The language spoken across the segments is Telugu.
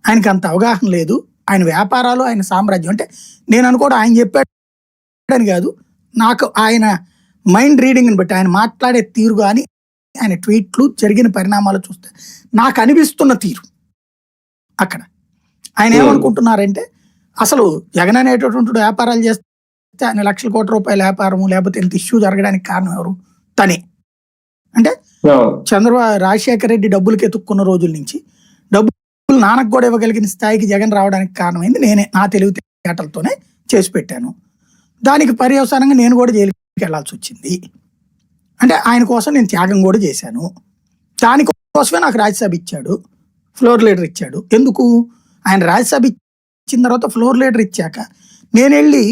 ఆయనకి అంత అవగాహన లేదు. ఆయన వ్యాపారాలు, ఆయన సామ్రాజ్యం. అంటే నేను అనుకోవడం ఆయన చెప్పాడని కాదు. నాకు ఆయన మైండ్ రీడింగ్‌ని బట్టి, ఆయన మాట్లాడే తీరు గాని, ఆయన ట్వీట్లు, జరిగిన పరిణామాలు చూస్తే నాకు అనిపిస్తున్న తీరు అక్కడ. ఆయన ఏమనుకుంటున్నారంటే, అసలు జగన్ అనేటటువంటి వ్యాపారాలు చేస్తే ఆయన లక్షల కోట్ల రూపాయల వ్యాపారము, లేకపోతే ఇంత ఇష్యూ జరగడానికి కారణం ఎవరు? తనే. అంటే రాజశేఖర రెడ్డి డబ్బులకి ఎతుక్కున్న రోజుల నుంచి డబ్బులు నాన్నకు కూడా ఇవ్వగలిగిన స్థాయికి జగన్ రావడానికి కారణమైంది నేనే. నా తెలివితేటలతోనే చేసి పెట్టాను. దానికి పర్యవసానంగా నేను కూడా జైలుకి వెళ్లాల్సి వచ్చింది. అంటే ఆయన కోసం నేను త్యాగం కూడా చేశాను. దానికోసమే నాకు రాజ్యసభ ఇచ్చాడు, ఫ్లోర్ లీడర్ ఇచ్చాడు. ఎందుకు? ఆయన రాజ్యసభ ఇచ్చిన తర్వాత ఫ్లోర్ లీడర్ ఇచ్చాక నేను వెళ్ళి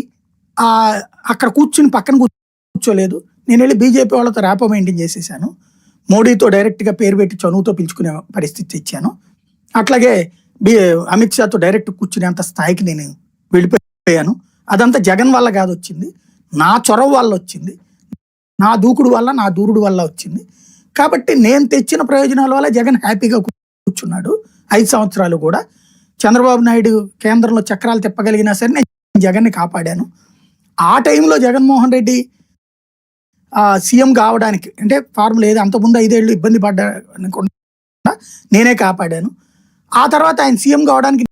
అక్కడ కూర్చుని పక్కన కూర్చోలేదు. నేను వెళ్ళి బీజేపీ వాళ్ళతో ర్యాపో మెయింటైన్ చేసేసాను. మోడీతో డైరెక్ట్గా పేరు పెట్టి చనువుతో పిలుచుకునే పరిస్థితి ఇచ్చాను. అట్లాగే అమిత్ షాతో డైరెక్ట్ కూర్చునేంత స్థాయికి నేను వెళ్ళిపోయాను. అదంతా జగన్ వల్ల కాదు వచ్చింది, నా చొరవ వల్ల వచ్చింది, నా దూకుడు వల్ల, నా దూరుడు వల్ల వచ్చింది. కాబట్టి నేను తెచ్చిన ప్రయోజనాల వల్ల జగన్ హ్యాపీగా కూర్చున్నాడు 5 సంవత్సరాలు కూడా. చంద్రబాబు నాయుడు కేంద్రంలో చక్రాలు తిప్పగలిగినా సరే నేను జగన్ని కాపాడాను. ఆ టైంలో జగన్మోహన్ రెడ్డి సీఎం కావడానికి, అంటే ఫార్ములా ఏదో అంతకుముందు 5 ఏళ్ళు ఇబ్బంది పడ్డా అనుకుంటా నేనే కాపాడాను. ఆ తర్వాత ఆయన సీఎం కావడానికి